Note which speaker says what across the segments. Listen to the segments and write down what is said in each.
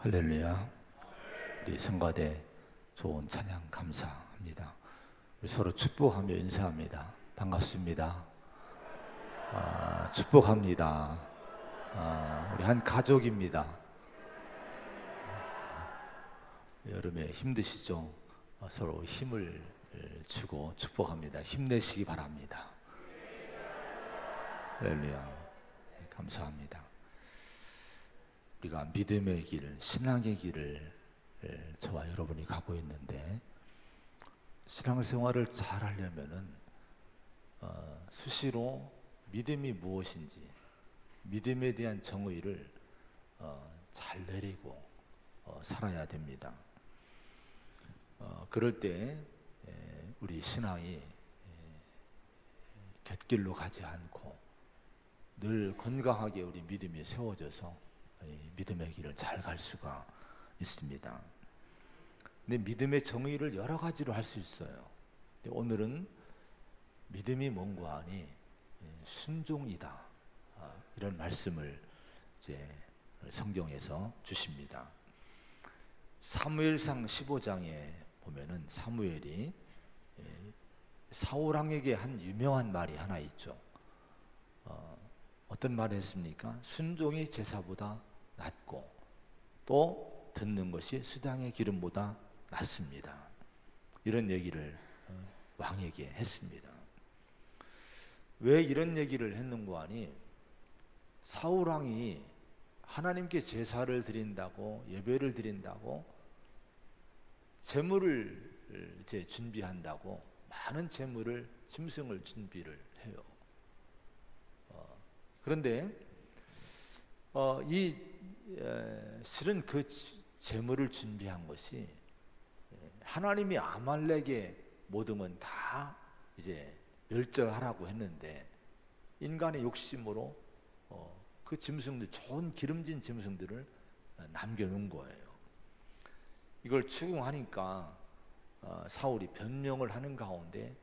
Speaker 1: 할렐루야. 우리 성가대 좋은 찬양 감사합니다. 우리 서로 축복하며 인사합니다. 반갑습니다. 축복합니다. 우리 한 가족입니다. 여름에 힘드시죠? 서로 힘을 주고 축복합니다. 힘내시기 바랍니다. 할렐루야. 감사합니다. 우리가 믿음의 길, 신앙의 길을 저와 여러분이 가고 있는데, 신앙생활을 잘 하려면은 수시로 믿음이 무엇인지, 믿음에 대한 정의를 잘 내리고 살아야 됩니다. 그럴 때 우리 신앙이 곁길로 가지 않고 늘 건강하게 우리 믿음이 세워져서 믿음의 길을 잘 갈 수가 있습니다. 근데 믿음의 정의를 여러 가지로 할 수 있어요. 근데 오늘은 믿음이 뭔가 하니 순종이다, 이런 말씀을 이제 성경에서 주십니다. 사무엘상 15장에 보면은 사무엘이 사울왕에게 한 유명한 말이 하나 있죠. 어떤 말을 했습니까? 순종이 제사보다 낫고 또 듣는 것이 수당의 기름보다 낫습니다. 이런 얘기를 왕에게 했습니다. 왜 이런 얘기를 했는고 하니, 사울왕이 하나님께 제사를 드린다고, 예배를 드린다고, 제물을 이제 준비한다고 많은 제물을, 짐승을 준비를 해요. 그런데 실은 그 제물을 준비한 것이 하나님이 아말렉의 모든 다 이제 멸절하라고 했는데, 인간의 욕심으로 그 짐승들, 좋은 기름진 짐승들을 남겨놓은 거예요. 이걸 추궁하니까 사울이 변명을 하는 가운데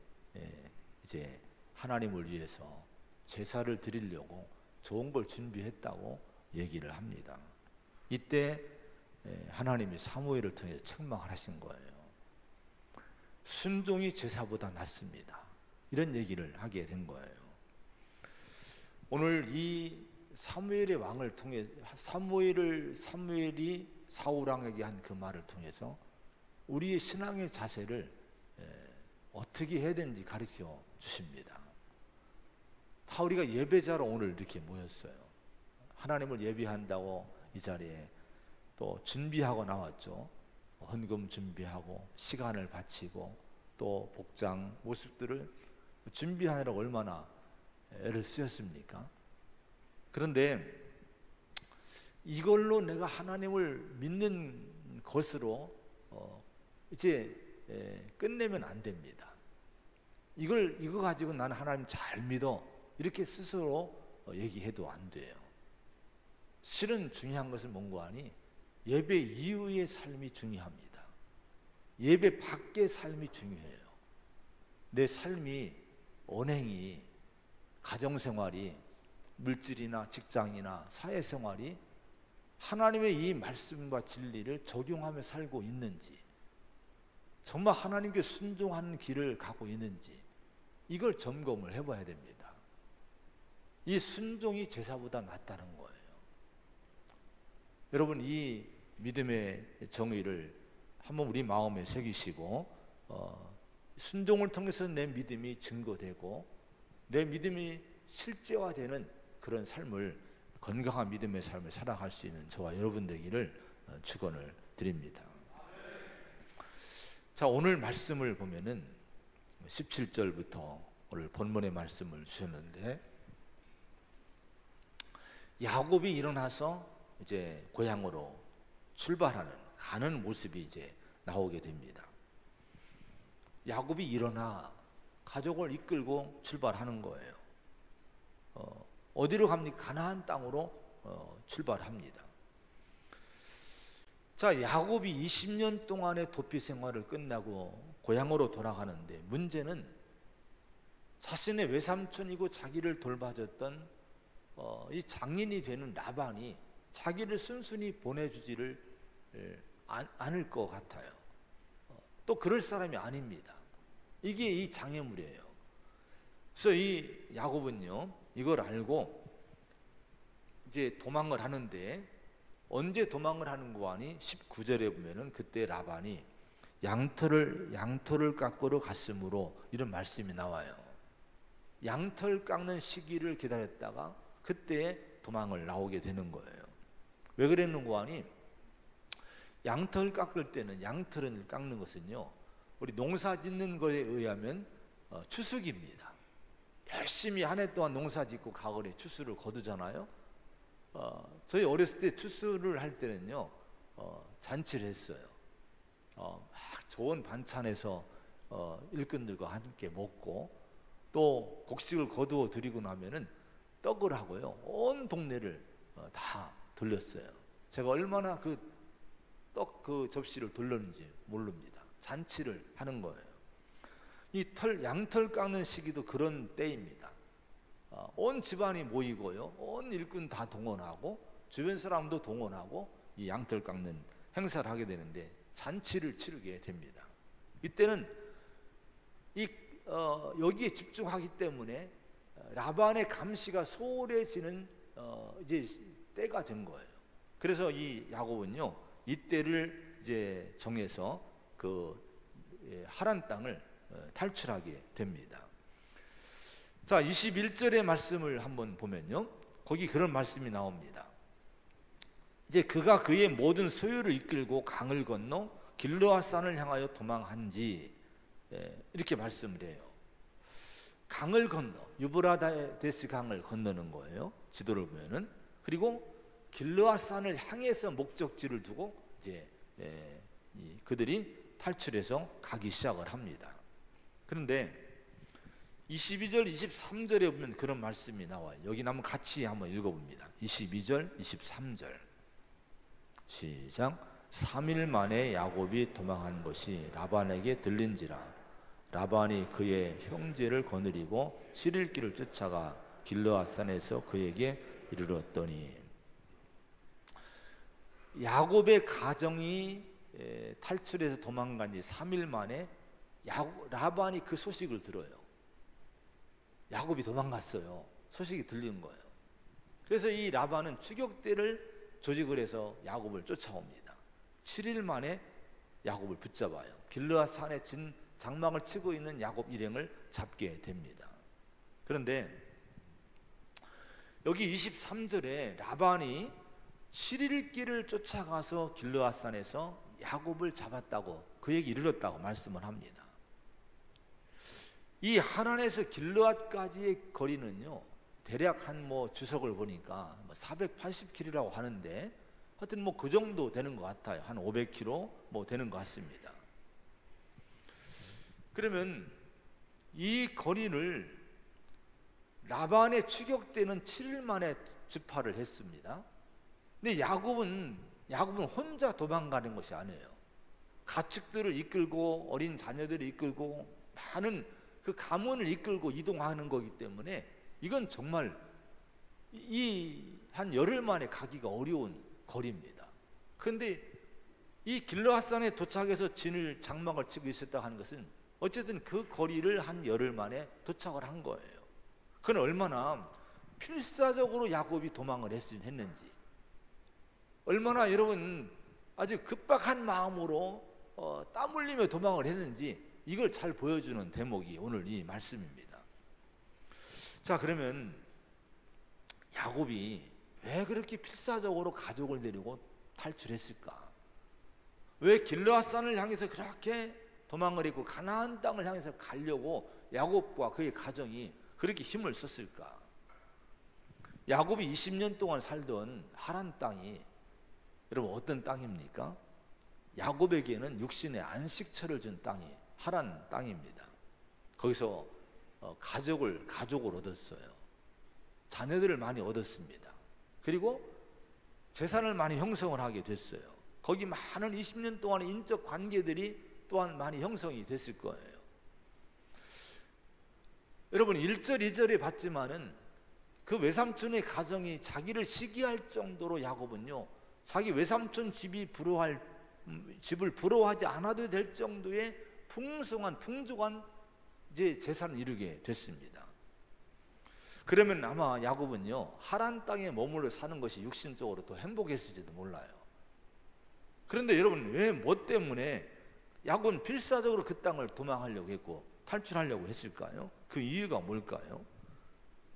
Speaker 1: 이제 하나님을 위해서 제사를 드리려고 좋은 걸 준비했다고 얘기를 합니다. 이때 하나님이 사무엘을 통해 책망을 하신 거예요. 순종이 제사보다 낫습니다. 이런 얘기를 하게 된 거예요. 오늘 이 사무엘의 왕을 통해 사무엘이 사울왕에게 한 그 말을 통해서 우리의 신앙의 자세를 어떻게 해야 되는지 가르쳐 주십니다. 다 우리가 예배자로 오늘 이렇게 모였어요. 하나님을 예배한다고 이 자리에 또 준비하고 나왔죠. 헌금 준비하고 시간을 바치고 또 복장 모습들을 준비하느라고 얼마나 애를 쓰셨습니까? 그런데 이걸로 내가 하나님을 믿는 것으로 이제 끝내면 안 됩니다. 이거 가지고 나는 하나님 잘 믿어, 이렇게 스스로 얘기해도 안 돼요. 실은 중요한 것은 뭔가 하니, 예배 이후의 삶이 중요합니다. 예배 밖의 삶이 중요해요. 내 삶이, 언행이, 가정생활이, 물질이나 직장이나 사회생활이 하나님의 이 말씀과 진리를 적용하며 살고 있는지, 정말 하나님께 순종하는 길을 가고 있는지, 이걸 점검을 해봐야 됩니다. 이 순종이 제사보다 낫다는 거예요. 여러분, 이 믿음의 정의를 한번 우리 마음에 새기시고, 순종을 통해서 내 믿음이 증거되고 내 믿음이 실제화되는 그런 삶을, 건강한 믿음의 삶을 살아갈 수 있는 저와 여러분 되기를 축원을 드립니다. 자, 오늘 말씀을 보면은 17절부터 오늘 본문의 말씀을 주셨는데, 야곱이 일어나서 이제 고향으로 가는 모습이 이제 나오게 됩니다. 야곱이 일어나 가족을 이끌고 출발하는 거예요. 어디로 갑니까? 가나안 땅으로 출발합니다. 자, 야곱이 20년 동안의 도피 생활을 끝나고 고향으로 돌아가는데, 문제는 자신의 외삼촌이고 자기를 돌봐줬던 이 장인이 되는 라반이 자기를 순순히 보내주지를 않을 것 같아요. 또 그럴 사람이 아닙니다. 이게 이 장애물이에요. 그래서 이 야곱은요, 이걸 알고 이제 도망을 하는데, 언제 도망을 하는 거 아니? 19절에 보면은 그때 라반이 양털을 깎으러 갔으므로, 이런 말씀이 나와요. 양털 깎는 시기를 기다렸다가 그때 도망을 나오게 되는 거예요. 왜 그랬는 거 아니? 양털 깎을 때는, 양털을 깎는 것은요, 우리 농사 짓는 거에 의하면 추수기입니다. 열심히 한 해 동안 농사 짓고 가을에 추수를 거두잖아요. 저희 어렸을 때 추수를 할 때는요, 잔치를 했어요. 막 좋은 반찬에서 일꾼들과 함께 먹고, 또 곡식을 거두어 드리고 나면은 떡을 하고요, 온 동네를 다 돌렸어요. 제가 얼마나 그 접시를 돌렸는지 모릅니다. 잔치를 하는 거예요. 이 양털 깎는 시기도 그런 때입니다. 온 집안이 모이고요, 온 일꾼 다 동원하고 주변 사람도 동원하고 이 양털 깎는 행사를 하게 되는데, 잔치를 치르게 됩니다. 이때는 여기에 집중하기 때문에 라반의 감시가 소홀해지는 이제 때가 된 거예요. 그래서 이 야곱은요, 이때를 이제 정해서 하란 땅을 탈출하게 됩니다. 자, 21절의 말씀을 한번 보면요, 거기 그런 말씀이 나옵니다. 이제 그가 그의 모든 소유를 이끌고 강을 건너 길르앗산을 향하여 도망한지, 이렇게 말씀을 해요. 강을 건너, 유브라데스 강을 건너는 거예요, 지도를 보면은. 그리고 길르앗산을 향해서 목적지를 두고 이제 그들이 탈출해서 가기 시작을 합니다. 그런데 22절, 23절에 보면 그런 말씀이 나와요. 여기 한번 같이 한번 읽어봅니다. 22절, 23절 시작. 3일 만에 야곱이 도망한 것이 라반에게 들린지라 라반이 그의 형제를 거느리고 7일 길을 쫓아가 길르앗산에서 그에게 이르렀더니, 야곱의 가정이 탈출해서 도망간 지 3일 만에 라반이 그 소식을 들어요. 야곱이 도망갔어요. 소식이 들리는 거예요. 그래서 이 라반은 추격대를 조직을 해서 야곱을 쫓아옵니다. 7일 만에 야곱을 붙잡아요. 길르앗산에 장막을 치고 있는 야곱 일행을 잡게 됩니다. 그런데 여기 23절에 라반이 7일 길을 쫓아가서 길르앗산에서 야곱을 잡았다고, 그에게 이르렀다고 말씀을 합니다. 이 하란에서 길르앗까지의 거리는요, 대략 한 주석을 보니까 480km라고 하는데, 하여튼 그 정도 되는 것 같아요. 한 500km 되는 것 같습니다. 그러면 이 거리를 라반의 추격대는 7일 만에 주파를 했습니다. 근데 야곱은 혼자 도망가는 것이 아니에요. 가축들을 이끌고 어린 자녀들을 이끌고 많은 그 가문을 이끌고 이동하는 거기 때문에 이건 정말 한 열흘 만에 가기가 어려운 거리입니다. 그런데 이 길르앗산에 도착해서 장막을 치고 있었다 하는 것은 어쨌든 그 거리를 한 열흘 만에 도착을 한 거예요. 그건 얼마나 필사적으로 야곱이 도망을 했는지, 얼마나 여러분 아주 급박한 마음으로 땀 흘리며 도망을 했는지, 이걸 잘 보여주는 대목이 오늘 이 말씀입니다. 자, 그러면 야곱이 왜 그렇게 필사적으로 가족을 데리고 탈출했을까? 왜 길르앗산을 향해서 그렇게 도망을 했고 가나안 땅을 향해서 가려고 야곱과 그의 가정이 그렇게 힘을 썼을까? 야곱이 20년 동안 살던 하란 땅이 여러분 어떤 땅입니까? 야곱에게는 육신의 안식처를 준 땅이 하란 땅입니다. 거기서 가족을 얻었어요. 자녀들을 많이 얻었습니다. 그리고 재산을 많이 형성을 하게 됐어요. 거기 많은 20년 동안의 인적 관계들이 또한 많이 형성이 됐을 거예요. 여러분 1절 2절에 봤지만은 그 외삼촌의 가정이 자기를 시기할 정도로 야곱은요 자기 외삼촌 집을 부러워하지 않아도 될 정도의 풍성한 풍족한 이제 재산을 이루게 됐습니다. 그러면 아마 야곱은요, 하란 땅에 머물러 사는 것이 육신적으로 더 행복했을지도 몰라요. 그런데 여러분, 왜 뭐 때문에 야곱은 필사적으로 그 땅을 도망하려고 했고 탈출하려고 했을까요? 그 이유가 뭘까요?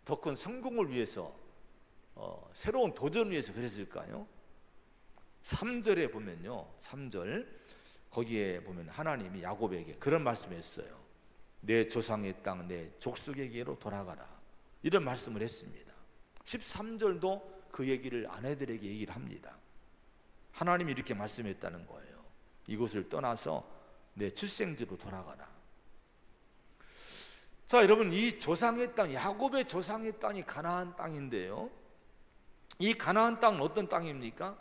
Speaker 1: 더 큰 성공을 위해서, 새로운 도전을 위해서 그랬을까요? 3절에 보면요, 3절 거기에 보면 하나님이 야곱에게 그런 말씀을 했어요. 내 조상의 땅, 내 족속에게로 돌아가라, 이런 말씀을 했습니다. 13절도 그 얘기를 아내들에게 얘기를 합니다. 하나님이 이렇게 말씀했다는 거예요. 이곳을 떠나서 내 출생지로 돌아가라. 자, 여러분, 이 조상의 땅, 야곱의 조상의 땅이 가나안 땅인데요, 이 가나안 땅은 어떤 땅입니까?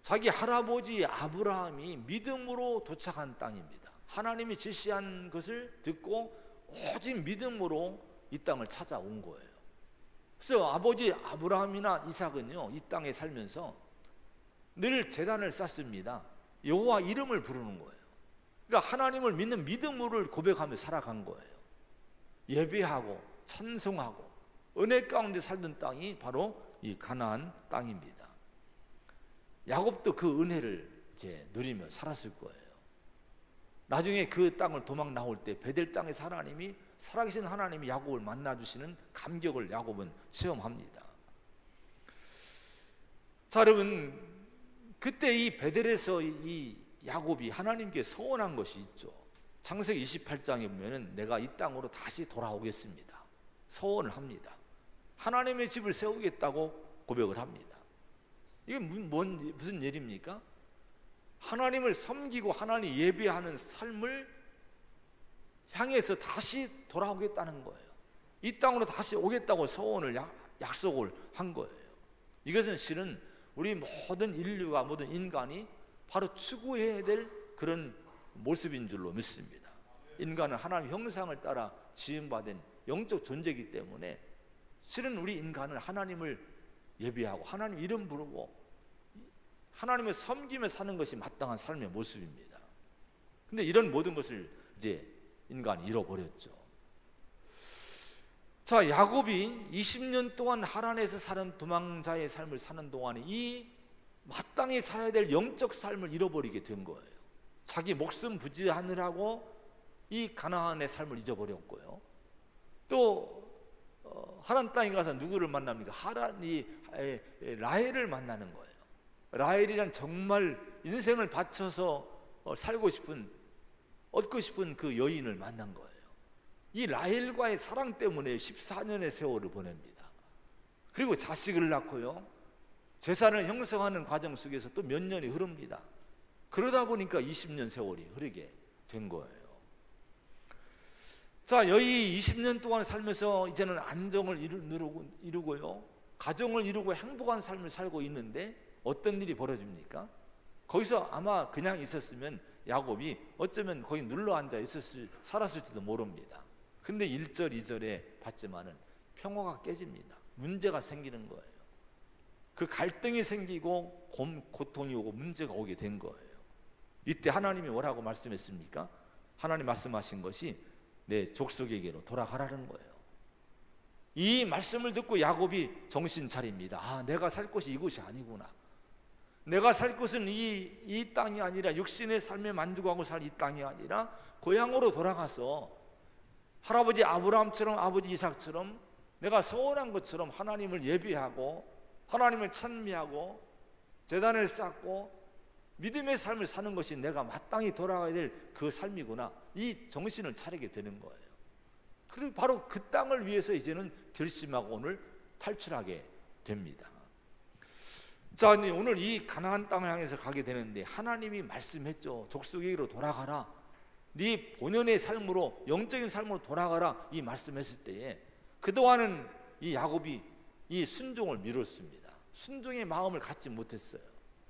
Speaker 1: 자기 할아버지 아브라함이 믿음으로 도착한 땅입니다. 하나님이 지시한 것을 듣고 오직 믿음으로 이 땅을 찾아온 거예요. 그래서 아버지 아브라함이나 이삭은요, 이 땅에 살면서 늘 제단을 쌓습니다. 여호와 이름을 부르는 거예요. 그러니까 하나님을 믿는 믿음을 고백하며 살아간 거예요. 예배하고 찬송하고 은혜 가운데 살던 땅이 바로 이 가나안 땅입니다. 야곱도 그 은혜를 이제 누리며 살았을 거예요. 나중에 그 땅을 도망 나올 때 베델 땅에서 하나님이, 살아계신 하나님이 야곱을 만나주시는 감격을 야곱은 체험합니다. 자, 여러분, 그때 이 베델에서 이 야곱이 하나님께 서원한 것이 있죠. 창세기 28장에 보면은 내가 이 땅으로 다시 돌아오겠습니다, 서원을 합니다. 하나님의 집을 세우겠다고 고백을 합니다. 이게 무슨 일입니까? 하나님을 섬기고 하나님 예배하는 삶을 향해서 다시 돌아오겠다는 거예요. 이 땅으로 다시 오겠다고 서원을 약속을 한 거예요. 이것은 실은 우리 모든 인류가, 모든 인간이 바로 추구해야 될 그런 모습인 줄로 믿습니다. 인간은 하나님 형상을 따라 지음받은 영적 존재이기 때문에 실은 우리 인간은 하나님을 예배하고 하나님 이름 부르고 하나님을 섬기며 사는 것이 마땅한 삶의 모습입니다. 근데 이런 모든 것을 이제 인간이 잃어버렸죠. 자, 야곱이 20년 동안 하란에서 사는 도망자의 삶을 사는 동안에 이 마땅히 살아야 될 영적 삶을 잃어버리게 된 거예요. 자기 목숨 부지하느라고 이 가나안의 삶을 잊어버렸고요. 또 하란 땅에 가서 누구를 만납니까? 하란이 라헬을 만나는 거예요. 라헬이란 정말 인생을 바쳐서 살고 싶은, 얻고 싶은 그 여인을 만난 거예요. 이 라헬과의 사랑 때문에 14년의 세월을 보냅니다. 그리고 자식을 낳고요, 재산을 형성하는 과정 속에서 또 몇 년이 흐릅니다. 그러다 보니까 20년 세월이 흐르게 된 거예요. 자, 여기 20년 동안 살면서 이제는 안정을 이루고요, 가정을 이루고 행복한 삶을 살고 있는데 어떤 일이 벌어집니까? 거기서 아마 그냥 있었으면 야곱이 어쩌면 거기 눌러 앉아 살았을지도 모릅니다. 근데 1절 2절에 봤지만은 평화가 깨집니다. 문제가 생기는 거예요. 그 갈등이 생기고 고통이 오고 문제가 오게 된 거예요. 이때 하나님이 뭐라고 말씀했습니까? 하나님 말씀하신 것이 내 족속에게로 돌아가라는 거예요. 이 말씀을 듣고 야곱이 정신 차립니다. 아, 내가 살 곳이 이곳이 아니구나. 내가 살 곳은 이 땅이 아니라, 육신의 삶에 만족하고 살 이 땅이 아니라 고향으로 돌아가서 할아버지 아브라함처럼, 아버지 이삭처럼 내가 서원한 것처럼 하나님을 예배하고 하나님을 찬미하고 제단을 쌓고 믿음의 삶을 사는 것이 내가 마땅히 돌아가야 될 그 삶이구나, 이 정신을 차리게 되는 거예요. 그리고 바로 그 땅을 위해서 이제는 결심하고 오늘 탈출하게 됩니다. 자, 오늘 이 가나안 땅을 향해서 가게 되는데 하나님이 말씀했죠. 족속에게로 돌아가라, 네 본연의 삶으로, 영적인 삶으로 돌아가라, 이 말씀했을 때에 그동안은 이 야곱이 이 순종을 미뤘습니다. 순종의 마음을 갖지 못했어요.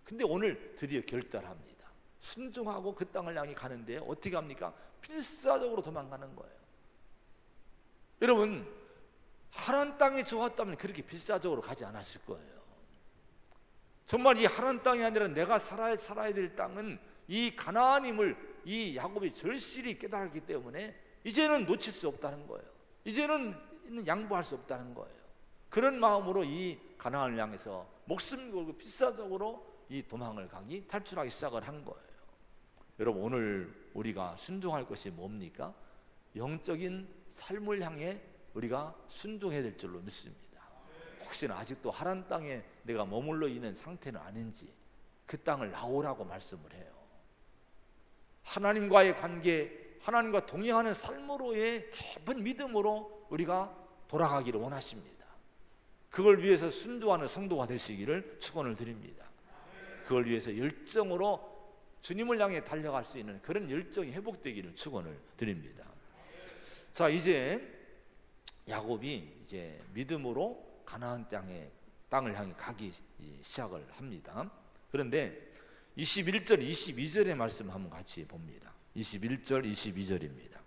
Speaker 1: 근데 오늘 드디어 결단합니다. 순종하고 그 땅을 향해 가는데 어떻게 합니까? 필사적으로 도망가는 거예요. 여러분, 하란 땅이 좋았다면 그렇게 필사적으로 가지 않았을 거예요. 정말 이 하나님 땅이 아니라 내가 살아야 될 땅은 이 가나안임을 이 야곱이 절실히 깨달았기 때문에 이제는 놓칠 수 없다는 거예요. 이제는 양보할 수 없다는 거예요. 그런 마음으로 이 가나안을 향해서 목숨 걸고 필사적으로 이 도망을 가기, 탈출하기 시작을 한 거예요. 여러분, 오늘 우리가 순종할 것이 뭡니까? 영적인 삶을 향해 우리가 순종해야 될 줄로 믿습니다. 혹시나 아직도 하나님 땅에 내가 머물러 있는 상태는 아닌지 그 땅을 나오라고 말씀을 해요. 하나님과의 관계, 하나님과 동행하는 삶으로의 깊은 믿음으로 우리가 돌아가기를 원하십니다. 그걸 위해서 순종하는 성도가 되시기를 축원을 드립니다. 그걸 위해서 열정으로 주님을 향해 달려갈 수 있는 그런 열정이 회복되기를 축원을 드립니다. 자, 이제 야곱이 이제 믿음으로 가나안 땅을 향해 가기 시작을 합니다. 그런데 21절, 22절의 말씀 한번 같이 봅니다. 21절, 22절입니다.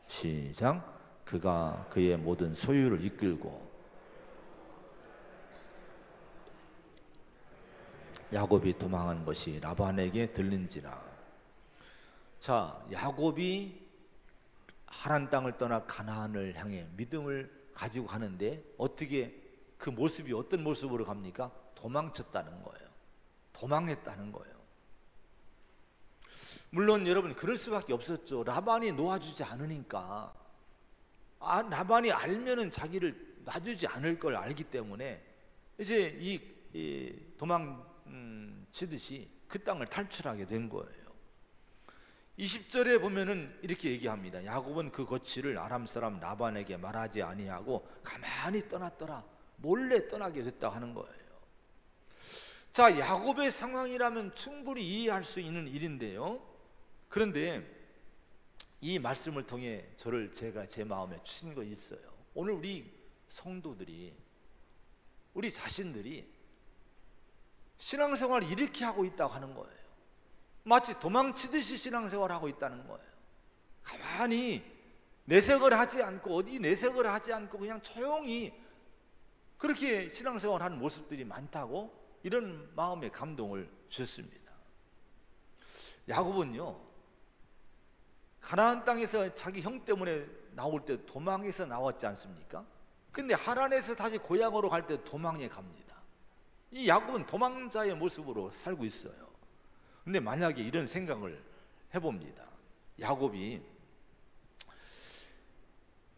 Speaker 1: 시작. 그가 그의 모든 소유를 이끌고 야곱이 도망한 것이 라반에게 들린지라. 자, 야곱이 하란 땅을 떠나 가나안을 향해 믿음을 가지고 가는데 어떻게 그 모습이 어떤 모습으로 갑니까? 도망쳤다는 거예요. 도망했다는 거예요. 물론 여러분 그럴 수밖에 없었죠. 라반이 놓아주지 않으니까. 라반이 알면은 자기를 놔주지 않을 걸 알기 때문에 이제 이 도망치듯이 그 땅을 탈출하게 된 거예요. 20절에 보면은 이렇게 얘기합니다. 야곱은 그 거취를 아람 사람 라반에게 말하지 아니하고 가만히 떠났더라. 몰래 떠나게 됐다 하는 거예요. 자, 야곱의 상황이라면 충분히 이해할 수 있는 일인데요. 그런데 이 말씀을 통해 제가 제 마음에 주신 거 있어요. 오늘 우리 성도들이, 우리 자신들이 신앙생활을 이렇게 하고 있다고 하는 거예요. 마치 도망치듯이 신앙생활을 하고 있다는 거예요. 가만히 내색을 하지 않고, 어디 내색을 하지 않고 그냥 조용히 그렇게 신앙생활을 하는 모습들이 많다고, 이런 마음의 감동을 주셨습니다. 야곱은요, 가나안 땅에서 자기 형 때문에 나올 때 도망해서 나왔지 않습니까? 근데 하란에서 다시 고향으로 갈 때 도망해 갑니다. 이 야곱은 도망자의 모습으로 살고 있어요. 근데 만약에 이런 생각을 해봅니다. 야곱이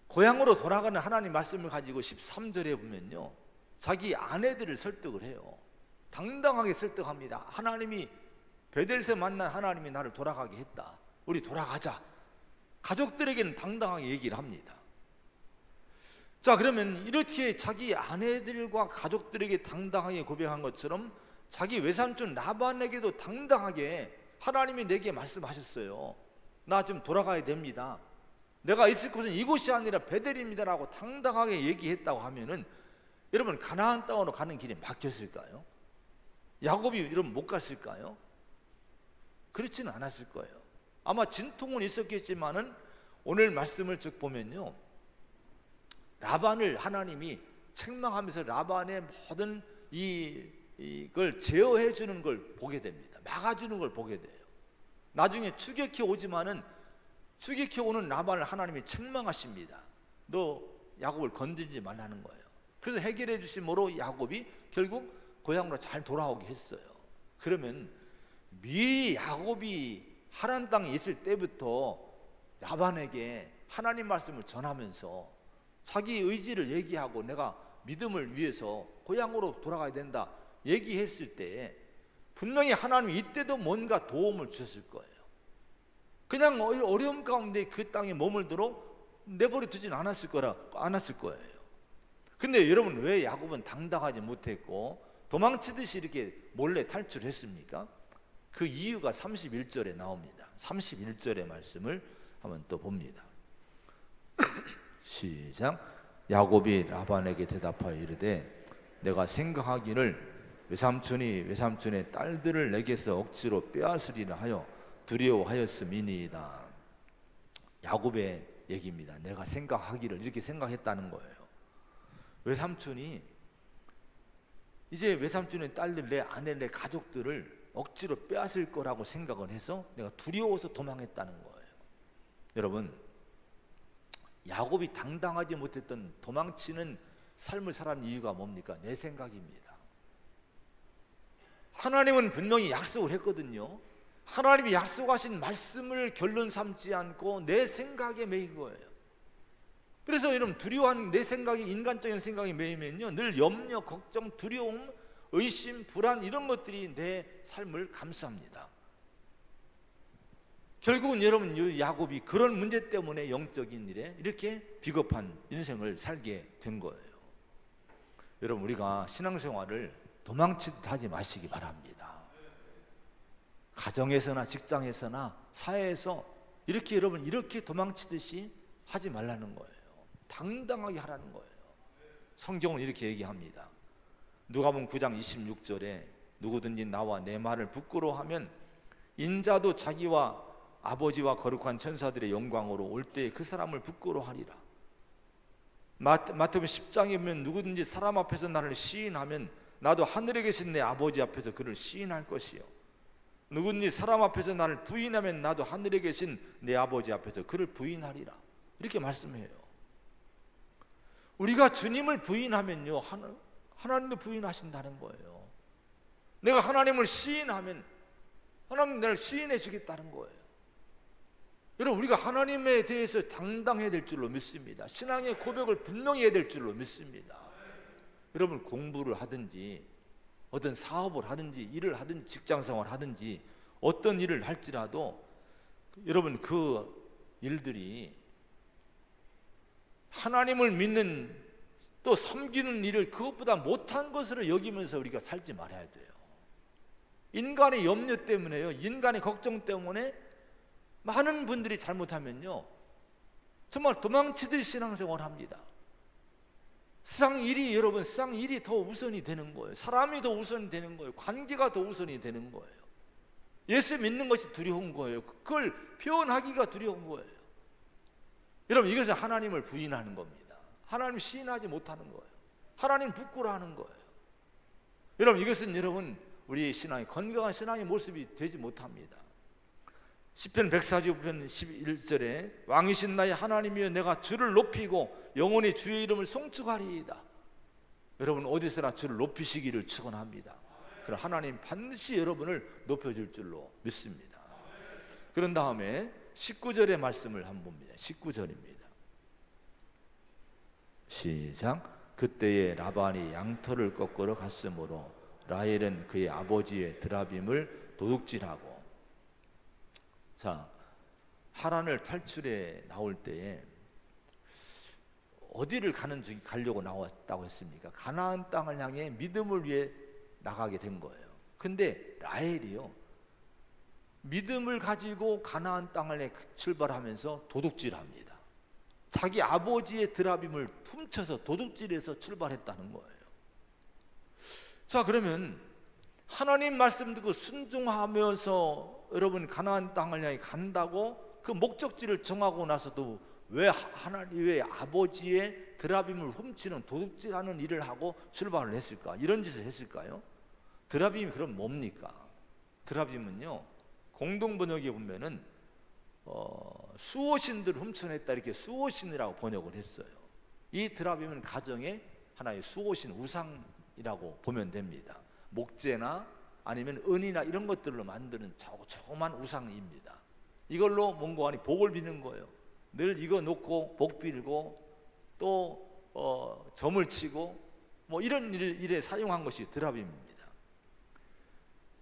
Speaker 1: 고향으로 돌아가는 하나님 말씀을 가지고 13절에 보면요, 자기 아내들을 설득을 해요. 당당하게 설득합니다. 하나님이 베델에서 만난 하나님이 나를 돌아가게 했다. 우리 돌아가자. 가족들에게는 당당하게 얘기를 합니다. 자, 그러면 이렇게 자기 아내들과 가족들에게 당당하게 고백한 것처럼 자기 외삼촌 라반에게도 당당하게 하나님이 내게 말씀하셨어요. 나 좀 돌아가야 됩니다. 내가 있을 곳은 이곳이 아니라 베델입니다라고 당당하게 얘기했다고 하면은 여러분, 가나안 땅으로 가는 길이 막혔을까요? 야곱이 여러분 못 갔을까요? 그렇지는 않았을 거예요. 아마 진통은 있었겠지만은 오늘 말씀을 쭉 보면요, 라반을 하나님이 책망하면서 라반의 모든 이걸 제어해 주는 걸 보게 됩니다. 막아주는 걸 보게 돼요. 나중에 추격해 오지만은 추격해 오는 라반을 하나님이 책망하십니다. 너 야곱을 건드리지 말라는 거예요. 그래서 해결해 주심으로 야곱이 결국 고향으로 잘 돌아오게 했어요. 그러면 미리 야곱이 하란 땅에 있을 때부터 라반에게 하나님 말씀을 전하면서 자기 의지를 얘기하고 내가 믿음을 위해서 고향으로 돌아가야 된다 얘기했을 때 분명히 하나님이 이때도 뭔가 도움을 주셨을 거예요. 그냥 어려움 가운데 그 땅에 머물도록 내버려 두진 않았을 거예요. 근데 여러분, 왜 야곱은 당당하지 못했고 도망치듯이 이렇게 몰래 탈출했습니까? 그 이유가 31절에 나옵니다. 31절의 말씀을 한번 또 봅니다. 시작. 야곱이 라반에게 대답하여 이르되 내가 생각하기를 외삼촌의 딸들을 내게서 억지로 빼앗으리라 하여 두려워하였음이니이다. 야곱의 얘기입니다. 내가 생각하기를, 이렇게 생각했다는 거예요. 외삼촌이 이제 외삼촌의 딸들, 내 아내, 내 가족들을 억지로 빼앗을 거라고 생각을 해서 내가 두려워서 도망했다는 거예요. 여러분, 야곱이 당당하지 못했던 도망치는 삶을 살아는 이유가 뭡니까? 내 생각입니다. 하나님은 분명히 약속을 했거든요. 하나님이 약속하신 말씀을 결론 삼지 않고 내 생각에 매인 거예요. 그래서 여러분, 두려워하는 내 생각이, 인간적인 생각이 매이면요, 늘 염려, 걱정, 두려움, 의심, 불안, 이런 것들이 내 삶을 감싸합니다. 결국은 여러분, 야곱이 그런 문제 때문에 영적인 일에 이렇게 비겁한 인생을 살게 된 거예요. 여러분, 우리가 신앙생활을 도망치듯 하지 마시기 바랍니다. 가정에서나 직장에서나 사회에서 이렇게 여러분, 이렇게 도망치듯이 하지 말라는 거예요. 당당하게 하라는 거예요. 성경은 이렇게 얘기합니다. 누가복음 9장 26절에 누구든지 나와 내 말을 부끄러워하면 인자도 자기와 아버지와 거룩한 천사들의 영광으로 올 때에 그 사람을 부끄러워하리라. 마태복음 10장에 보면 누구든지 사람 앞에서 나를 시인하면 나도 하늘에 계신 내 아버지 앞에서 그를 시인할 것이요, 누구든지 사람 앞에서 나를 부인하면 나도 하늘에 계신 내 아버지 앞에서 그를 부인하리라. 이렇게 말씀해요. 우리가 주님을 부인하면요, 하나님도 부인하신다는 거예요. 내가 하나님을 시인하면 하나님 나를 시인해 주겠다는 거예요. 여러분, 우리가 하나님에 대해서 당당해야 될 줄로 믿습니다. 신앙의 고백을 분명히 해야 될 줄로 믿습니다. 여러분, 공부를 하든지 어떤 사업을 하든지 일을 하든지 직장생활을 하든지 어떤 일을 할지라도 여러분, 그 일들이 하나님을 믿는 또 섬기는 일을 그것보다 못한 것으로 여기면서 우리가 살지 말아야 돼요. 인간의 염려 때문에요, 인간의 걱정 때문에 많은 분들이 잘못하면요, 정말 도망치듯이 신앙생활을 합니다. 세상 일이, 여러분, 세상 일이 더 우선이 되는 거예요. 사람이 더 우선이 되는 거예요. 관계가 더 우선이 되는 거예요. 예수 믿는 것이 두려운 거예요. 그걸 표현하기가 두려운 거예요. 여러분, 이것은 하나님을 부인하는 겁니다. 하나님 시인하지 못하는 거예요. 하나님 부끄러워하는 거예요. 여러분, 이것은 여러분, 우리의 신앙이, 건강한 신앙의 모습이 되지 못합니다. 시편 145편 11절에 왕이신 나의 하나님이여 내가 주를 높이고 영원히 주의 이름을 송축하리이다. 여러분, 어디서나 주를 높이시기를 축원합니다. 그럼 하나님 반드시 여러분을 높여줄 줄로 믿습니다. 그런 다음에 19절의 말씀을 한번 봅니다. 19절입니다. 시작. 그때에 라반이 양털을 꺾으러 갔으므로 라헬은 그의 아버지의 드라빔을 도둑질하고. 자, 하란을 탈출해 나올 때에 어디를 가려고 나왔다고 했습니까? 가나안 땅을 향해 믿음을 위해 나가게 된 거예요. 근데 라헬이요, 믿음을 가지고 가나안 땅을 출발하면서 도둑질합니다. 자기 아버지의 드라빔을 훔쳐서 도둑질해서 출발했다는 거예요. 자, 그러면 하나님 말씀 듣고 순종하면서 여러분 가나안 땅을 향해 간다고 그 목적지를 정하고 나서도 왜 하나님의 아버지의 드라빔을 훔치는 도둑질하는 일을 하고 출발을 했을까? 이런 짓을 했을까요? 드라빔이 그럼 뭡니까? 드라빔은요, 공동번역에 보면은 수호신들을 훔쳐냈다, 이렇게 수호신이라고 번역을 했어요. 이 드라빔은 가정의 하나의 수호신, 우상이라고 보면 됩니다. 목재나 아니면 은이나 이런 것들로 만드는 조그만 우상입니다. 이걸로 뭔가 복을 비는 거예요. 늘 이거 놓고 복 빌고 또 점을 치고 뭐 이런 일에 사용한 것이 드라빔입니다.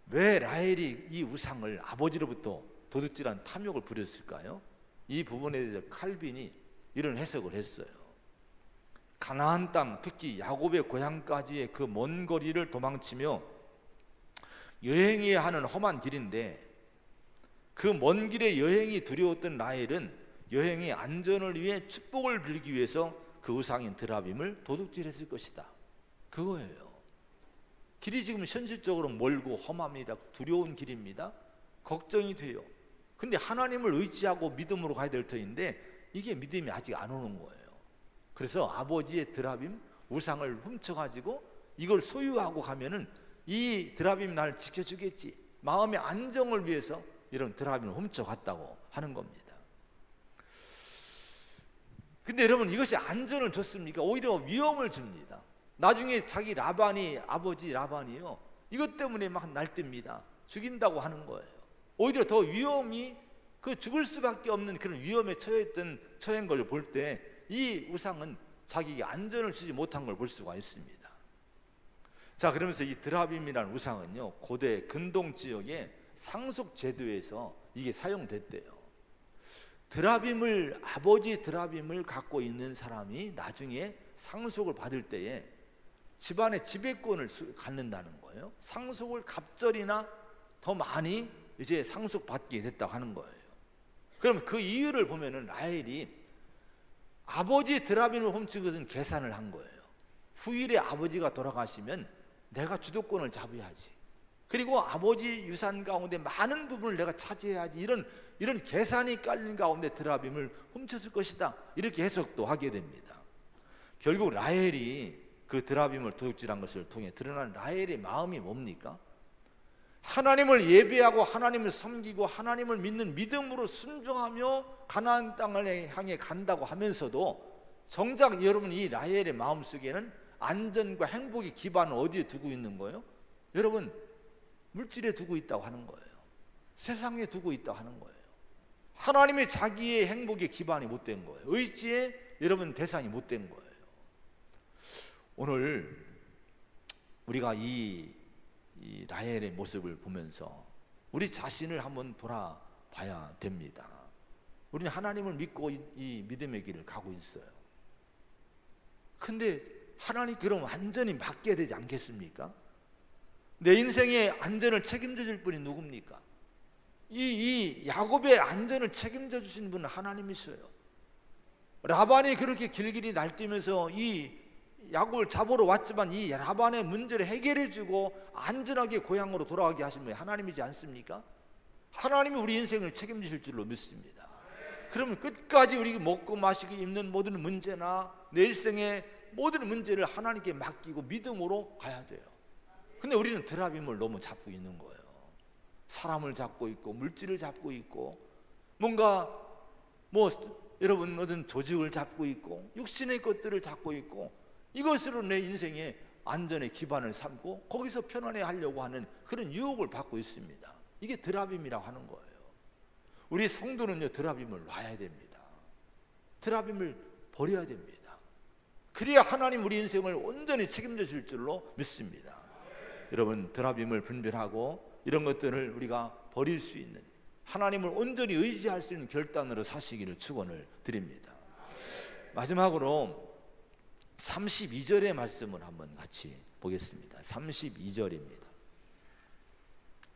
Speaker 1: 왜 라헬이 이 우상을 아버지로부터 도둑질한 탐욕을 부렸을까요? 이 부분에 대해서 칼빈이 이런 해석을 했어요. 가나안 땅, 특히 야곱의 고향까지의 그 먼 거리를 도망치며 여행해야 하는 험한 길인데, 그 먼 길의 여행이 두려웠던 라헬은 여행의 안전을 위해 축복을 빌기 위해서 그 우상인 드라빔을 도둑질했을 것이다, 그거예요. 길이 지금 현실적으로 멀고 험합니다. 두려운 길입니다. 걱정이 돼요. 근데 하나님을 의지하고 믿음으로 가야 될 터인데 이게 믿음이 아직 안 오는 거예요. 그래서 아버지의 드라빔 우상을 훔쳐가지고 이걸 소유하고 가면은 이 드라빔이 나를 지켜주겠지, 마음의 안정을 위해서 이런 드라빔을 훔쳐갔다고 하는 겁니다. 근데 여러분, 이것이 안전을 줬습니까? 오히려 위험을 줍니다. 나중에 자기 라반이, 아버지 라반이요, 이것 때문에 막 날뛰입니다. 죽인다고 하는 거예요. 오히려 더 위험이, 그 죽을 수밖에 없는 그런 위험에 처한 걸 볼 때 이 우상은 자기에게 안전을 주지 못한 걸 볼 수가 있습니다. 자, 그러면서 이 드라빔이라는 우상은요, 고대 근동 지역의 상속 제도에서 이게 사용됐대요. 드라빔을, 아버지 드라빔을 갖고 있는 사람이 나중에 상속을 받을 때에 집안의 지배권을 갖는다는 거예요. 상속을 갑절이나 더 많이 이제 상속받게 됐다고 하는 거예요. 그럼 그 이유를 보면은 라헬이 아버지 드라빔을 훔친 것은 계산을 한 거예요. 후일에 아버지가 돌아가시면 내가 주도권을 잡아야지, 그리고 아버지 유산 가운데 많은 부분을 내가 차지해야지, 이런 계산이 깔린 가운데 드라빔을 훔쳤을 것이다, 이렇게 해석도 하게 됩니다. 결국 라헬이 그 드라빔을 도둑질한 것을 통해 드러난 라헬의 마음이 뭡니까? 하나님을 예배하고 하나님을 섬기고 하나님을 믿는 믿음으로 순종하며 가나안 땅을 향해 간다고 하면서도 정작 여러분, 이 라헬의 마음속에는 안전과 행복의 기반을 어디에 두고 있는 거예요? 여러분, 물질에 두고 있다고 하는 거예요. 세상에 두고 있다고 하는 거예요. 하나님의 자기의 행복의 기반이 못된 거예요. 의지의 여러분 대상이 못된 거예요. 오늘 우리가 이 라헬의 모습을 보면서 우리 자신을 한번 돌아봐야 됩니다. 우리는 하나님을 믿고 이 믿음의 길을 가고 있어요. 근데 하나님 그럼 완전히 맡겨야 되지 않겠습니까? 내 인생의 안전을 책임져 줄 분이 누굽니까? 이 야곱의 안전을 책임져 주신 분은 하나님이셔요. 라반이 그렇게 길길이 날뛰면서 이 야곱을 잡으러 왔지만 이 라반의 문제를 해결해 주고 안전하게 고향으로 돌아가게 하신 분이 하나님이지 않습니까? 하나님이 우리 인생을 책임지실 줄로 믿습니다. 그러면 끝까지 우리 먹고 마시고 입는 모든 문제나 내 일생의 모든 문제를 하나님께 맡기고 믿음으로 가야 돼요. 근데 우리는 드라빔을 너무 잡고 있는 거예요. 사람을 잡고 있고 물질을 잡고 있고 뭔가 여러분 어떤 조직을 잡고 있고 육신의 것들을 잡고 있고 이것으로 내 인생의 안전의 기반을 삼고 거기서 편안해 하려고 하는 그런 유혹을 받고 있습니다. 이게 드라빔이라고 하는 거예요. 우리 성도는요, 드라빔을 놔야 됩니다. 드라빔을 버려야 됩니다. 그래야 하나님 우리 인생을 온전히 책임져 줄 줄로 믿습니다. 여러분, 드라빔을 분별하고 이런 것들을 우리가 버릴 수 있는, 하나님을 온전히 의지할 수 있는 결단으로 사시기를 축원을 드립니다. 마지막으로 32절의 말씀을 한번 같이 보겠습니다. 32절입니다.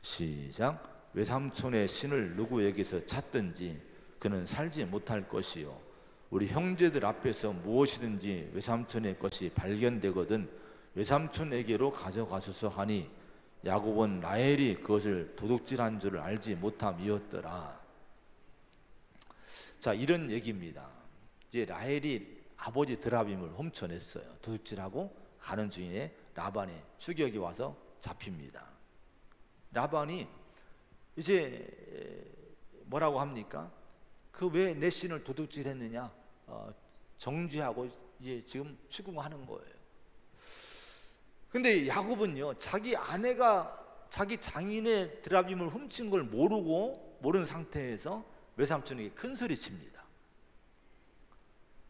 Speaker 1: 시작. 외삼촌의 신을 누구에게서 찾든지 그는 살지 못할 것이요, 우리 형제들 앞에서 무엇이든지 외삼촌의 것이 발견되거든 외삼촌에게로 가져가소서 하니 야곱은 라헬이 그것을 도둑질한 줄을 알지 못함이었더라. 자, 이런 얘기입니다. 이제 라헬이 아버지 드라빔을 훔쳐냈어요. 도둑질하고 가는 중에 라반의 추격이 와서 잡힙니다. 라반이 이제 뭐라고 합니까? 그 왜 내 신을 도둑질했느냐 정죄하고 이제 지금 추궁하는 거예요. 근데 야곱은요, 자기 아내가 자기 장인의 드라빔을 훔친 걸 모르는 상태에서 외삼촌에게 큰 소리 칩니다.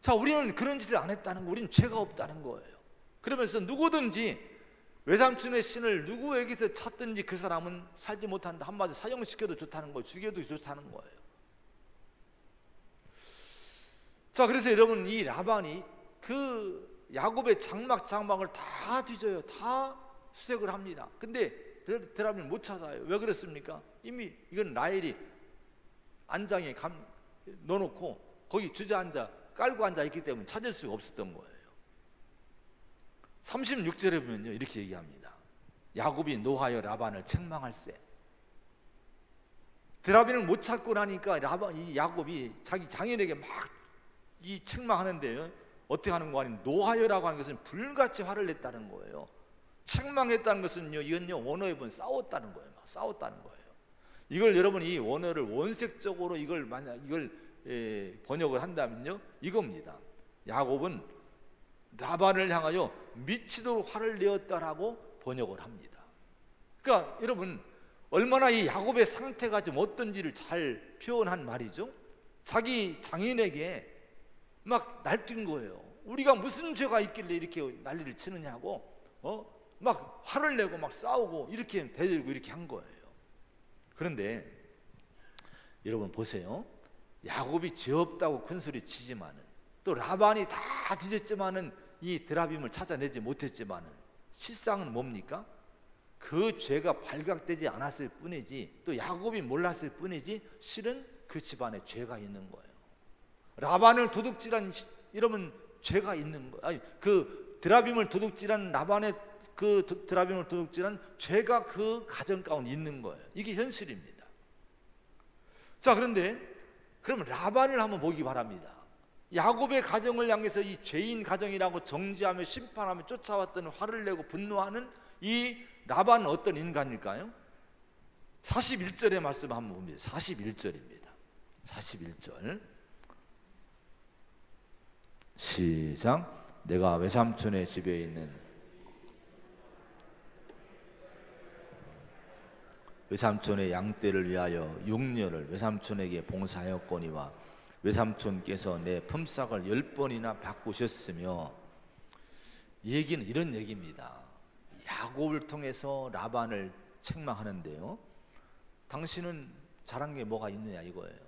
Speaker 1: 자, 우리는 그런 짓을 안 했다는 거, 우리는 죄가 없다는 거예요. 그러면서 누구든지 외삼촌의 신을 누구에게서 찾든지 그 사람은 살지 못한다, 한마디로 사형시켜도 좋다는 거예요. 죽여도 좋다는 거예요. 자, 그래서 여러분, 이 라반이 그 야곱의 장막을 다 뒤져요. 다 수색을 합니다. 근데 드라빔을 못 찾아요. 왜 그랬습니까? 이미 이건 라헬이 안장에 넣어놓고 거기 주저앉아 깔고 앉아 있기 때문에 찾을 수가 없었던 거예요. 36절에 보면요, 이렇게 얘기합니다. 야곱이 노하여 라반을 책망할세. 드라빔을 못 찾고 나니까 이 야곱이 자기 장인에게 막 이 책망하는데요, 어떻게 하는 거 아니면 노하여라고 하는 것은 불같이 화를 냈다는 거예요. 책망했다는 것은요, 이건요 원어에 싸웠다는 거예요. 막 싸웠다는 거예요. 이걸 여러분 이 원어를 원색적으로 이걸 만약 이걸 번역을 한다면요, 이겁니다. 야곱은 라반을 향하여 미치도록 화를 내었다라고 번역을 합니다. 그러니까 여러분 얼마나 이 야곱의 상태가 좀 어떤지를 잘 표현한 말이죠. 자기 장인에게 막 날뛴 거예요. 우리가 무슨 죄가 있길래 이렇게 난리를 치느냐고, 막 화를 내고 막 싸우고 이렇게 대들고 이렇게 한 거예요. 그런데 여러분 보세요. 야곱이 죄 없다고 큰소리 치지만은, 또 라반이 다 뒤졌지만은 이 드라빔을 찾아내지 못했지만은 실상은 뭡니까? 그 죄가 발각되지 않았을 뿐이지, 또 야곱이 몰랐을 뿐이지 실은 그 집안에 죄가 있는 거예요. 라반을 도둑질한 이러면 죄가 있는 거예요. 아니, 그 드라빔을 도둑질한 라반의 그 드라빔을 도둑질한 죄가 그 가정 가운데 있는 거예요. 이게 현실입니다. 자, 그런데 그럼 라반을 한번 보기 바랍니다. 야곱의 가정을 향해서 이 죄인 가정이라고 정죄하며 심판하며 쫓아왔던, 화를 내고 분노하는 이 라반은 어떤 인간일까요? 41절의 말씀 한번 봅니다. 41절입니다. 41절 시작. 내가 외삼촌의 집에 있는 외삼촌의 양떼를 위하여 6년을 외삼촌에게 봉사하였거니와 외삼촌께서 내 품삯을 10번이나 바꾸셨으며, 이 얘기는 이런 얘기입니다. 야곱을 통해서 라반을 책망하는데요, 당신은 잘한 게 뭐가 있느냐 이거예요.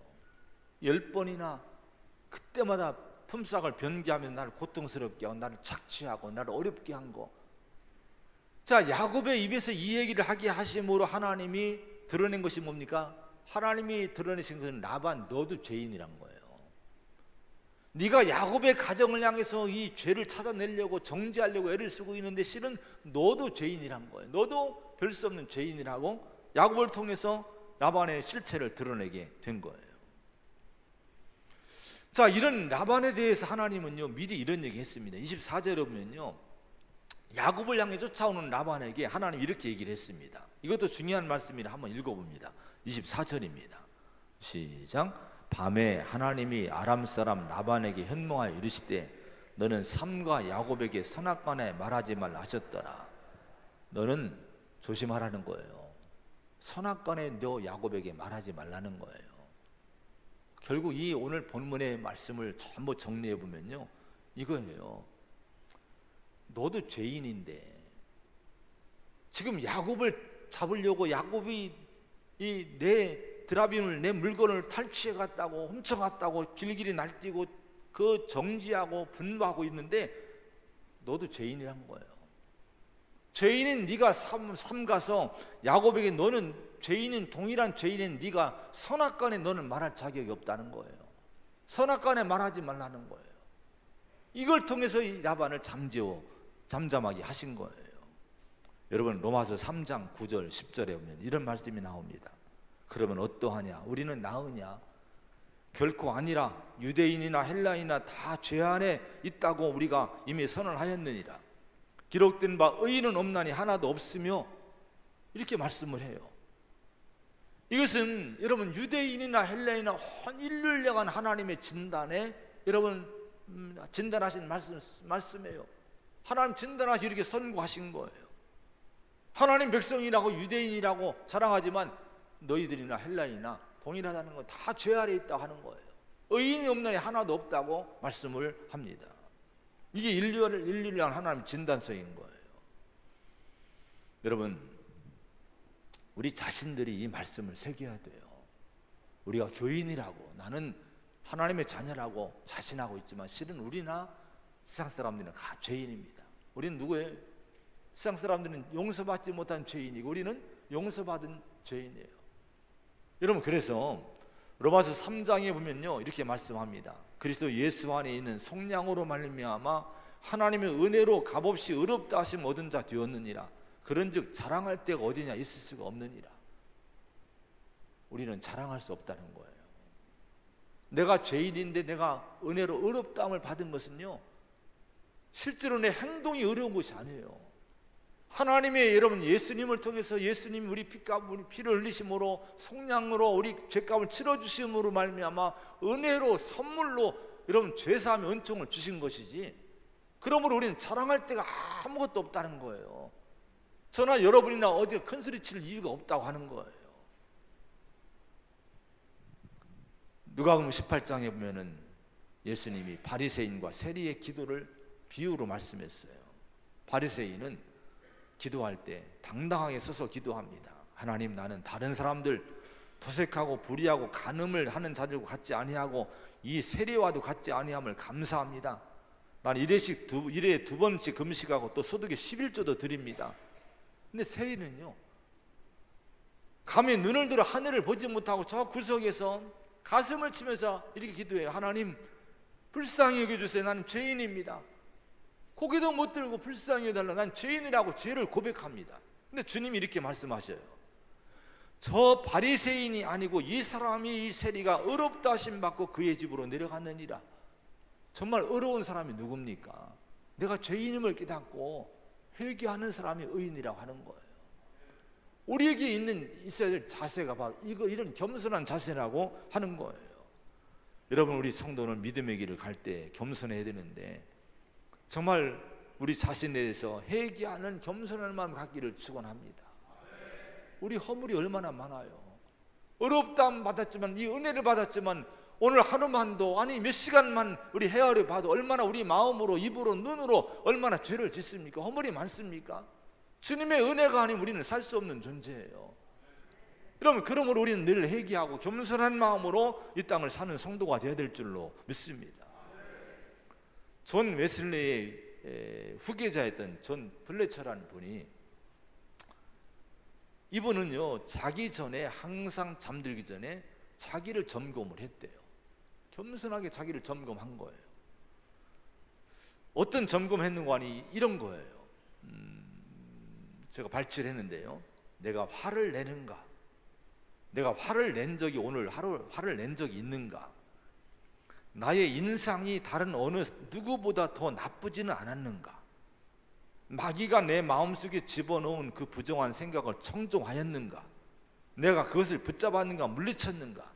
Speaker 1: 10번이나 그때마다 품삯을 변개하며 나를 고통스럽게 하고 나를 착취하고 나를 어렵게 한 거. 자, 야곱의 입에서 이 얘기를 하게 하심으로 하나님이 드러낸 것이 뭡니까? 하나님이 드러내신 것은 라반 너도 죄인이란 거예요. 네가 야곱의 가정을 향해서 이 죄를 찾아내려고 정죄하려고 애를 쓰고 있는데 실은 너도 죄인이란 거예요. 너도 별 수 없는 죄인이라고 야곱을 통해서 라반의 실체를 드러내게 된 거예요. 자, 이런 라반에 대해서 하나님은요 미리 이런 얘기 했습니다. 24절에 보면요, 야곱을 향해 쫓아오는 라반에게 하나님 이렇게 얘기를 했습니다. 이것도 중요한 말씀이라 한번 읽어봅니다. 24절입니다. 시작. 밤에 하나님이 아람 사람 라반에게 현몽하여 이르시되 너는 삼가 야곱에게 선악간에 말하지 말라 하셨더라. 너는 조심하라는 거예요. 선악간에 너 야곱에게 말하지 말라는 거예요. 결국 이 오늘 본문의 말씀을 전부 정리해 보면요, 이거예요. 너도 죄인인데 지금 야곱을 잡으려고 야곱이 이 내 드라빔을, 내 물건을 탈취해 갔다고, 훔쳐 갔다고 길길이 날뛰고 그 정지하고 분노하고 있는데 너도 죄인이란 거예요. 죄인인 네가 삼가서 야곱에게 너는 죄인인, 동일한 죄인인 네가 선악간에 너는 말할 자격이 없다는 거예요. 선악간에 말하지 말라는 거예요. 이걸 통해서 이 라반을 잠잠하게 하신 거예요. 여러분 로마서 3장 9절 10절에 보면 이런 말씀이 나옵니다. 그러면 어떠하냐? 우리는 나으냐? 결코 아니라 유대인이나 헬라인이나 다 죄 안에 있다고 우리가 이미 선언하였느니라. 기록된 바 의인은 없나니 하나도 없으며, 이렇게 말씀을 해요. 이것은 여러분 유대인이나 헬라인이나 온 인류를 향한 하나님의 진단에 여러분 진단하신 말씀이에요. 하나님 진단하시 이렇게 선고하신 거예요. 하나님 백성이라고 유대인이라고 자랑하지만 너희들이나 헬라인이나 동일하다는 건 다 죄 아래 있다고 하는 거예요. 의인이 없나니 하나도 없다고 말씀을 합니다. 이게 인류를 향한 하나님의 진단서인 거예요. 여러분, 우리 자신들이 이 말씀을 새겨야 돼요. 우리가 교인이라고, 나는 하나님의 자녀라고 자신하고 있지만 실은 우리나 세상 사람들은 다 죄인입니다. 우리는 누구예요? 세상 사람들은 용서받지 못한 죄인이고 우리는 용서받은 죄인이에요. 여러분, 그래서 로마서 3장에 보면요 이렇게 말씀합니다. 그리스도 예수 안에 있는 속량으로 말미암아 하나님의 은혜로 값없이 의롭다 하심 얻은 자 되었느니라. 그런즉 자랑할 데가 어디냐? 있을 수가 없느니라. 우리는 자랑할 수 없다는 거예요. 내가 죄인인데 내가 은혜로 의롭다함을 받은 것은요 실제로 내 행동이 어려운 것이 아니에요. 하나님의 여러분 예수님을 통해서 예수님 우리 피를 흘리심으로 속량으로 우리 죄값을 치러주심으로 말미암아 은혜로 선물로 여러분 죄사함의 은총을 주신 것이지, 그러므로 우리는 자랑할 데가 아무것도 없다는 거예요. 저나 여러분이나 어디 큰 소리 칠 이유가 없다고 하는 거예요. 누가복음 18장에 보면은 예수님이 바리새인과 세리의 기도를 비유로 말씀했어요. 바리새인은 기도할 때 당당하게 서서 기도합니다. 하나님, 나는 다른 사람들 도색하고 불의하고 간음을 하는 자들과 같지 아니하고 이 세리와도 같지 아니함을 감사합니다. 나는 일에 두 번씩 금식하고 또 소득의 11조도 드립니다. 근데 세리는요, 감히 눈을 들어 하늘을 보지 못하고 저 구석에서 가슴을 치면서 이렇게 기도해요. 하나님, 불쌍히 여겨주세요. 나는 죄인입니다. 고개도 못 들고 불쌍히 여겨달라. 난 죄인이라고 죄를 고백합니다. 근데 주님이 이렇게 말씀하셔요. 저 바리새인이 아니고 이 사람이, 이 세리가 의롭다 하심 받고 그의 집으로 내려갔느니라. 정말 의로운 사람이 누굽니까? 내가 죄인임을 깨닫고 회개하는 사람이 의인이라고 하는 거예요. 우리에게 있어야 될 자세가 바로 이런 겸손한 자세라고 하는 거예요. 여러분, 우리 성도는 믿음의 길을 갈 때 겸손해야 되는데 정말 우리 자신에 대해서 회개하는 겸손한 마음 갖기를 축원합니다. 우리 허물이 얼마나 많아요. 어렵다함 받았지만, 이 은혜를 받았지만 오늘 하루만도, 아니 몇 시간만 우리 헤아려 봐도 얼마나 우리 마음으로, 입으로, 눈으로 얼마나 죄를 짓습니까? 허물이 많습니까? 주님의 은혜가 아니면 우리는 살 수 없는 존재예요. 여러분, 그러므로 우리는 늘 회개하고 겸손한 마음으로 이 땅을 사는 성도가 되어야 될 줄로 믿습니다. 존 웨슬리의 후계자였던 존 플래처라는 분이, 이분은요 자기 전에 항상 잠들기 전에 자기를 점검을 했대요. 겸손하게 자기를 점검한 거예요. 어떤 점검했는가 하니 이런 거예요. 제가 발췌를 했는데요, 내가 화를 내는가? 내가 화를 낸 적이, 오늘 하루 화를 낸 적이 있는가? 나의 인상이 다른 어느 누구보다 더 나쁘지는 않았는가? 마귀가 내 마음속에 집어넣은 그 부정한 생각을 청종하였는가? 내가 그것을 붙잡았는가, 물리쳤는가?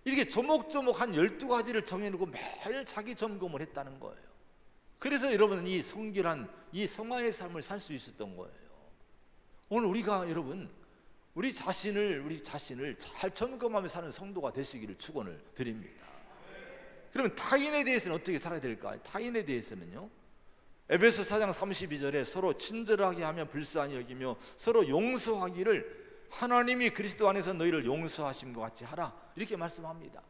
Speaker 1: 이렇게 조목조목 한 12가지를 정해놓고 매일 자기 점검을 했다는 거예요. 그래서 여러분은 이 성결한, 이 성화의 삶을 살 수 있었던 거예요. 오늘 우리가, 여러분, 우리 자신을 잘 점검하며 사는 성도가 되시기를 축원을 드립니다. 그러면 타인에 대해서는 어떻게 살아야 될까요? 타인에 대해서는요, 에베소 4장 32절에 서로 친절하게 하며 불쌍히 여기며 서로 용서하기를 하나님이 그리스도 안에서 너희를 용서하심과 같이 하라, 이렇게 말씀합니다.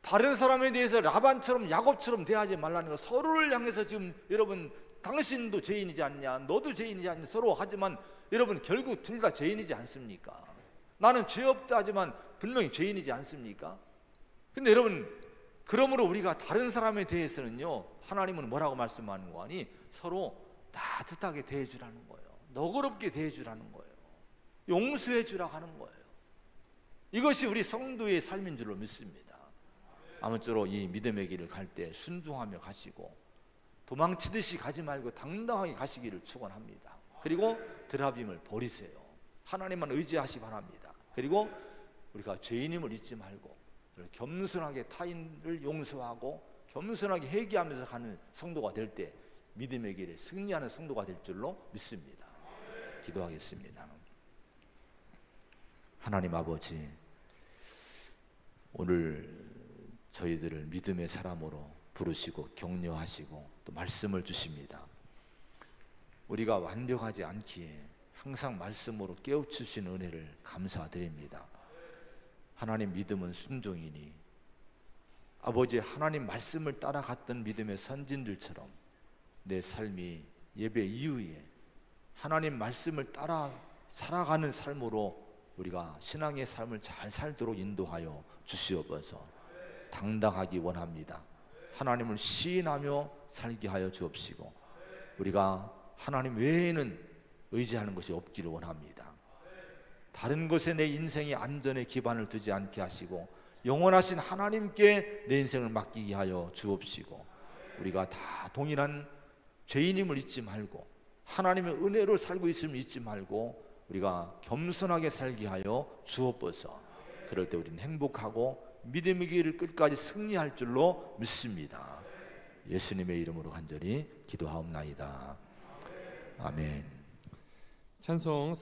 Speaker 1: 다른 사람에 대해서 라반처럼 야곱처럼 대하지 말라는 거. 서로를 향해서 지금 여러분, 당신도 죄인이지 않냐, 너도 죄인이지 않냐, 서로 하지만 여러분 결국 둘 다 죄인이지 않습니까? 나는 죄 없다 하지만 분명히 죄인이지 않습니까? 근데 여러분, 그러므로 우리가 다른 사람에 대해서는요, 하나님은 뭐라고 말씀하는 거 아니? 서로 따뜻하게 대해주라는 거예요. 너그럽게 대해주라는 거예요. 용서해주라고 하는 거예요. 이것이 우리 성도의 삶인 줄로 믿습니다. 아무쪼록 이 믿음의 길을 갈 때 순종하며 가시고 도망치듯이 가지 말고 당당하게 가시기를 축원합니다. 그리고 드라빔을 버리세요. 하나님만 의지하시 바랍니다. 그리고 우리가 죄인임을 잊지 말고 겸손하게 타인을 용서하고 겸손하게 회개하면서 가는 성도가 될 때 믿음의 길에 승리하는 성도가 될 줄로 믿습니다. 기도하겠습니다. 하나님 아버지, 오늘 저희들을 믿음의 사람으로 부르시고 격려하시고 또 말씀을 주십니다. 우리가 완벽하지 않기에 항상 말씀으로 깨우치신 은혜를 감사드립니다. 하나님, 믿음은 순종이니 아버지, 하나님 말씀을 따라갔던 믿음의 선진들처럼 내 삶이 예배 이후에 하나님 말씀을 따라 살아가는 삶으로 우리가 신앙의 삶을 잘 살도록 인도하여 주시옵소서. 당당하기 원합니다. 하나님을 시인하며 살게 하여 주옵시고 우리가 하나님 외에는 의지하는 것이 없기를 원합니다. 다른 것에 내 인생의 안전에 기반을 두지 않게 하시고 영원하신 하나님께 내 인생을 맡기게 하여 주옵시고 우리가 다 동일한 죄인임을 잊지 말고 하나님의 은혜로 살고 있음을 잊지 말고 우리가 겸손하게 살게 하여 주옵소서. 그럴 때 우리는 행복하고 믿음의 길을 끝까지 승리할 줄로 믿습니다. 예수님의 이름으로 간절히 기도하옵나이다. 아멘.
Speaker 2: 찬송